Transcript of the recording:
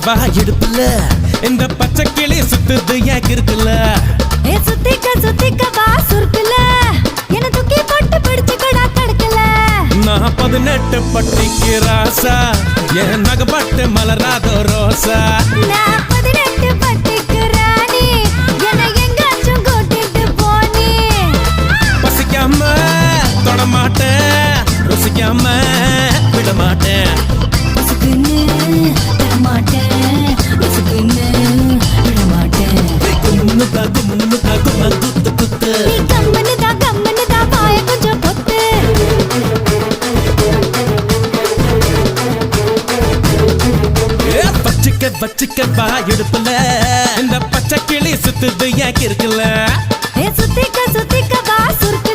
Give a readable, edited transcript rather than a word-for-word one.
வா இடுப்புல இந்த பச்சை கிளி சுத்துது ஏன் இருக்குல்ல சுத்திக்க வா சுருக்குல என்ன தூக்கி போட்டு பிடிச்சுக்கடா தடுக்கல நான் 18 பட்டிக்கு ராசா என் நகப்பட்டு மலராதோ ரோசா நான் 18 பட்டிக்கு ராணி என்ன எங்காச்சும் கூட்டிட்டு போனி பசிக்காம தொட மாட்டேன் ருசிக்காம விட மாட்டேன் பசுக்குன்னு தர மாட்டேன் பசுக்குன்னு விட மாட்டேன் குத்து குத்து நீ கம்மனு தான் வாய கொஞ்சம் பொத்து வச்சுக்க வா இடுப்புல இந்த பச்சை கிளி சுத்துது ஏன் இருக்குல்ல சுத்திக்க வா சுருக்கு